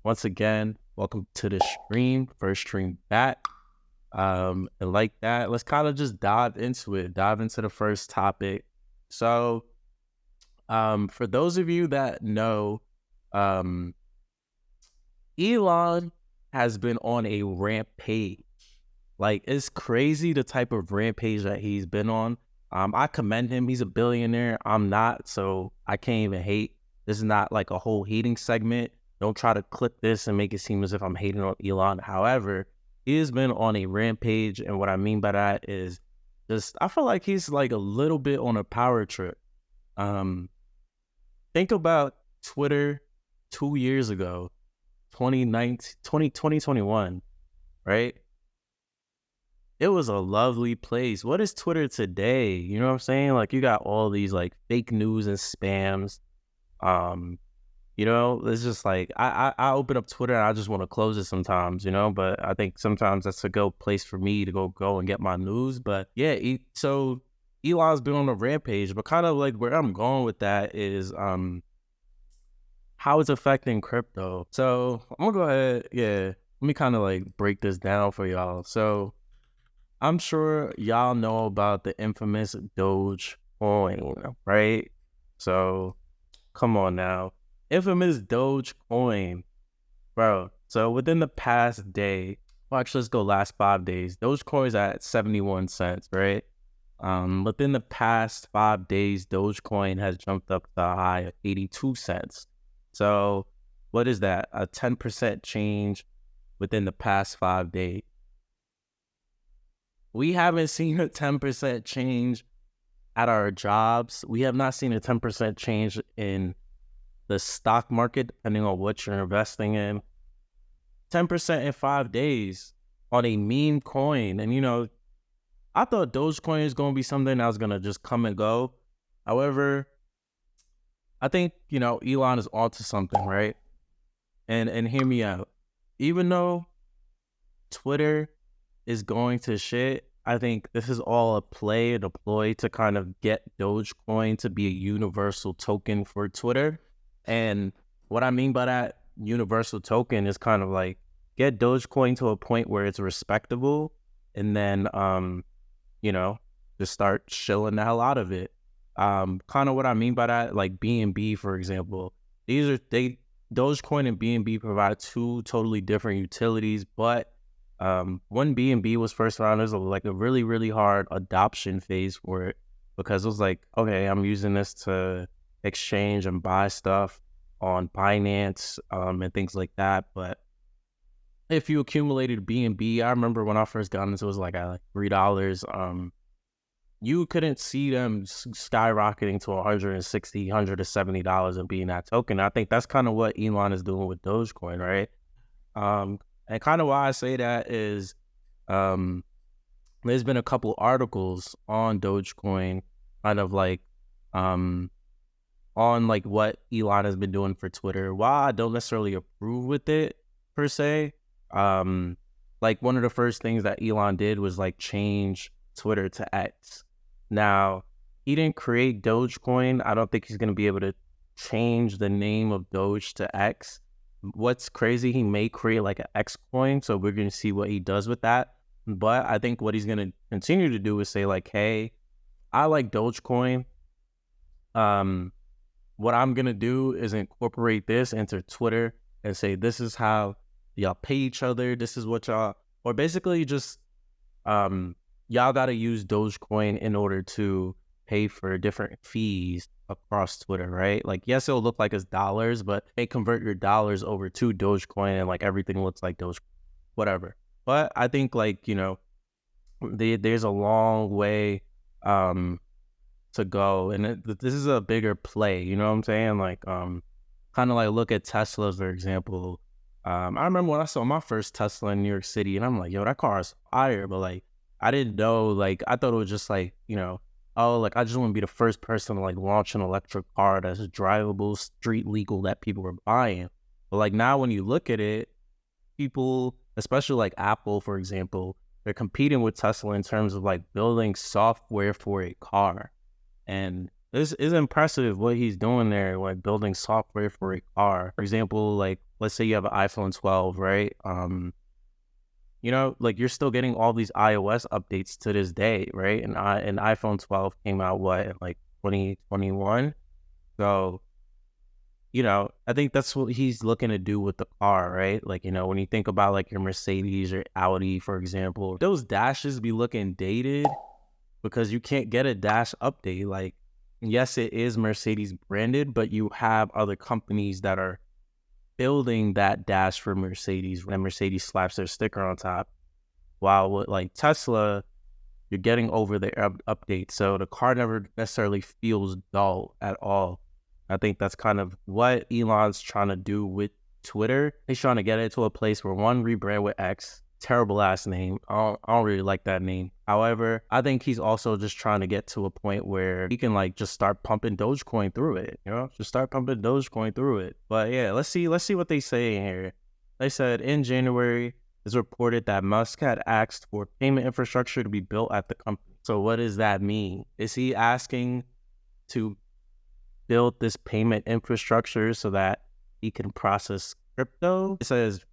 once again, welcome to the stream, first stream back. And like that, let's kind of just dive into it, dive into the first topic. So, for those of you that know, um, Elon has been on a rampage. Like, it's crazy the type of rampage that he's been on. I commend him. He's a billionaire. I'm not, so I can't even hate. This is not like a whole hating segment. Don't try to clip this and make it seem as if I'm hating on Elon. However, he has been on a rampage, and what I mean by that is just I feel like he's like a little bit on a power trip. Um, think about Twitter 2 years ago, 2019, 2021, right? It was a lovely place. What is Twitter today? You know what I'm saying? Like you got all these like fake news and spams. Um, it's just like I open up Twitter and I just want to close it sometimes, but I think sometimes that's a good place for me to go and get my news. But yeah, so Elon's been on a rampage, but kind of like where I'm going with that is how it's affecting crypto. So I'm gonna go ahead, let me kind of like break this down for y'all. So I'm sure y'all know about the infamous Doge coin, right? So come on now. Infamous Doge coin, bro. So within the past day, well, actually, let's go last 5 days. Dogecoin's at 71 cents, right? Within the past 5 days, Dogecoin has jumped up to a high of 82 cents. So what is that? A 10% change within the past 5 days. We haven't seen a 10% change at our jobs. We have not seen a 10% change in the stock market, depending on what you're investing in. 10% in 5 days on a meme coin. And, I thought Dogecoin is going to be something that was going to just come and go. However, I think, Elon is onto something, right? And hear me out. Even though Twitter is going to shit, I think this is all a play, a ploy to kind of get Dogecoin to be a universal token for Twitter. And what I mean by that universal token is kind of like get Dogecoin to a point where it's respectable, and then just start shilling the hell out of it. Kind of what I mean by that, like BNB, for example. Dogecoin and BNB provide two totally different utilities, but when BNB was first around, there's like a really, really hard adoption phase for it because it was like, okay, I'm using this to exchange and buy stuff on Binance and things like that. But if you accumulated BNB, I remember when I first got into it was like at like $3. You couldn't see them skyrocketing to $160, $170 and being that token. I think that's kind of what Elon is doing with Dogecoin, right? And kind of why I say that is there's been a couple articles on Dogecoin kind of like on like what Elon has been doing for Twitter. While I don't necessarily approve with it per se, like one of the first things that Elon did was like change Twitter to X. Now, he didn't create Dogecoin. I don't think he's going to be able to change the name of Doge to X. What's crazy, he may create like an X coin, so we're going to see what he does with that. But I think what he's going to continue to do is say like, hey, I like Dogecoin. What I'm going to do is incorporate this into Twitter and say, this is how y'all pay each other. This is what y'all, or basically just, y'all got to use Dogecoin in order to pay for different fees across Twitter, right? Like, yes, it'll look like it's dollars, but they convert your dollars over to Dogecoin and like everything looks like Doge, whatever. But I think like, there's a long way to go. And this is a bigger play, you know what I'm saying? Like, kind of like look at Tesla, for example. I remember when I saw my first Tesla in New York City and I'm like, yo, that car is fire. But like, I didn't know, like, I thought it was just like, oh, like, I just want to be the first person to like launch an electric car that's drivable, street legal that people were buying. But like now when you look at it, people, especially like Apple, for example, they're competing with Tesla in terms of like building software for a car. And This is impressive what he's doing there, like building software for a car. For example, like let's say you have an iPhone 12, right? Like you're still getting all these iOS updates to this day, right? And iPhone 12 came out what in like 2021. So, I think that's what he's looking to do with the car, right? Like, when you think about like your Mercedes or Audi, for example, those dashes be looking dated because you can't get a dash update. Like, yes, it is Mercedes branded, but you have other companies that are building that dash for Mercedes when Mercedes slaps their sticker on top. While with like Tesla, you're getting over the update. So the car never necessarily feels dull at all. I think that's kind of what Elon's trying to do with Twitter. He's trying to get it to a place where one, rebrand with X, terrible ass name. I don't really like that name. However, I think he's also just trying to get to a point where he can like just start pumping Dogecoin through it, just start pumping Dogecoin through it. But yeah, let's see what they say in here. They said in January, it's reported that Musk had asked for payment infrastructure to be built at the company. So what does that mean? Is he asking to build this payment infrastructure so that he can process crypto? It says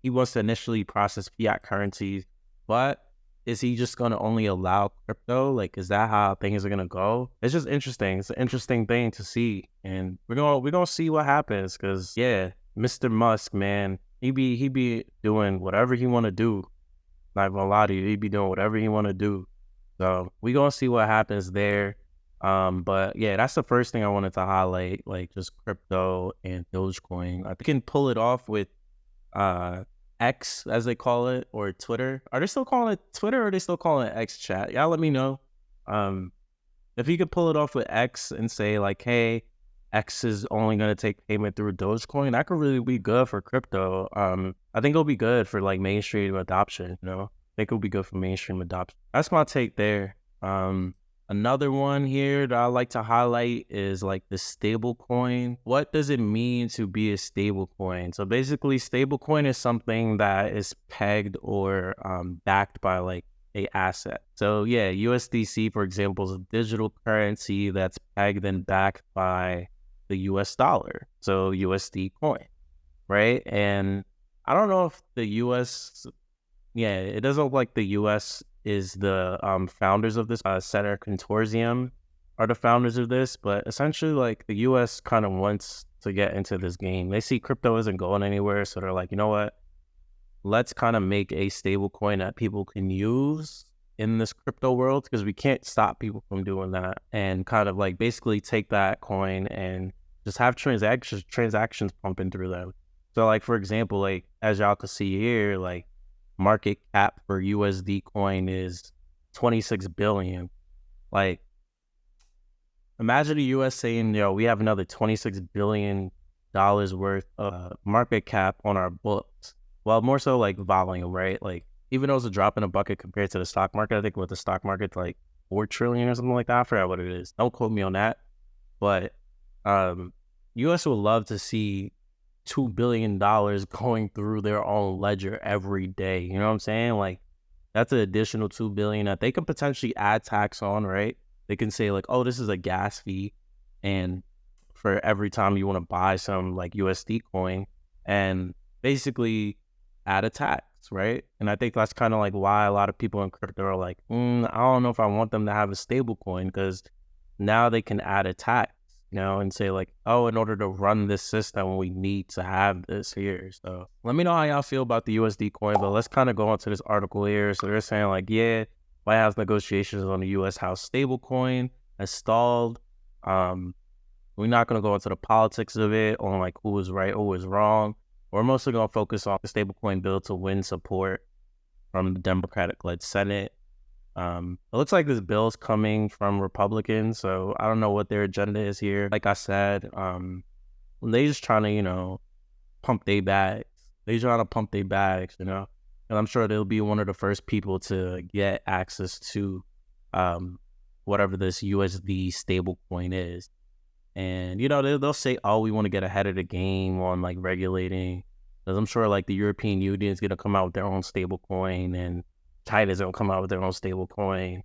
he wants to initially process fiat currencies, but is he just going to only allow crypto? Like, is that how things are going to go? It's just interesting. It's an interesting thing to see. And we're gonna see what happens because, yeah, Mr. Musk, man, he be doing whatever he want to do. Not gonna lie to you, he be doing whatever he want to do. So we gonna see what happens there. But yeah, that's the first thing I wanted to highlight, like just crypto and Dogecoin. I think you can pull it off with X, as they call it, or Twitter. Are they still calling it Twitter or are they still calling it X chat? Y'all let me know. If you could pull it off with X and say like, hey, X is only going to take payment through Dogecoin, that could really be good for crypto. I think it'll be good for like mainstream adoption, I think it'll be good for mainstream adoption. That's my take there. Another one here that I like to highlight is like the stable coin. What does it mean to be a stable coin? So basically, stable coin is something that is pegged or backed by like a asset. So yeah, USDC, for example, is a digital currency that's pegged and backed by the US dollar. So USD coin, right? And I don't know if the US, yeah, it doesn't look like the US is the founders of this. Center Consortium are the founders of this, but essentially like the US kind of wants to get into this game. They see crypto isn't going anywhere, so they're like, you know what? Let's kind of make a stable coin that people can use in this crypto world because we can't stop people from doing that, and kind of like basically take that coin and just have transactions pumping through them. So like, for example, like as y'all can see here, like market cap for USD coin is 26 billion. Like, imagine the US saying, we have another $26 billion worth of market cap on our books. Well, more so like volume, right? Like, even though it's a drop in a bucket compared to the stock market, I think with the stock market, like 4 trillion or something like that. I forgot what it is. Don't quote me on that. But US would love to see $2 billion going through their own ledger every day. You know what I'm saying? Like, that's an additional $2 billion that they could potentially add tax on, right? They can say like, oh, this is a gas fee, and for every time you want to buy some like USD coin, and basically add a tax, right? And I think that's kind of like why a lot of people in crypto are like, I don't know if I want them to have a stable coin, because now they can add a tax, and say like, oh, in order to run this system, we need to have this here. So let me know how y'all feel about the USD coin, but let's kind of go into this article here. So they're saying like, yeah, White House negotiations on the U.S. House stable coin has stalled. We're not going to go into the politics of it on like who is right, who is wrong. We're mostly going to focus on the stablecoin bill to win support from the Democratic-led Senate. It looks like this bill is coming from Republicans, so I don't know what their agenda is here. Like I said, they just trying to, pump their bags. They trying to pump their bags, and I'm sure they'll be one of the first people to get access to whatever this USD stable coin is. And, they'll say, oh, we want to get ahead of the game on like regulating, because I'm sure like the European Union is going to come out with their own stable coin, and China's going to come out with their own stable coin.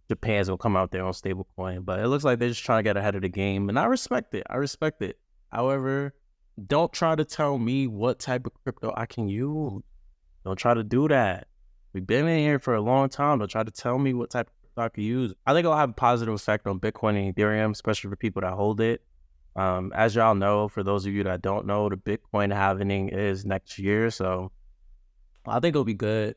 Japan's gonna come out there on stablecoin. But it looks like they're just trying to get ahead of the game, and I respect it. I respect it. However, don't try to tell me what type of crypto I can use. Don't try to do that. We've been in here for a long time. Don't try to tell me what type of crypto I can use. I think it'll have a positive effect on Bitcoin and Ethereum, especially for people that hold it. As y'all know, for those of you that don't know, the Bitcoin halving is next year. So I think it'll be good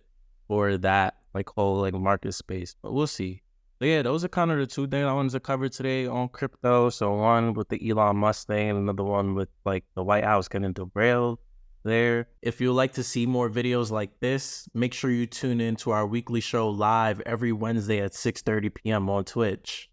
for that like whole like market space, but we'll see. But yeah, those are kind of the two things I wanted to cover today on crypto. So one with the Elon Musk thing, and another one with like the White House getting derailed there. If you'd like to see more videos like this, make sure you tune in to our weekly show live every Wednesday at 6:30 p.m. on Twitch.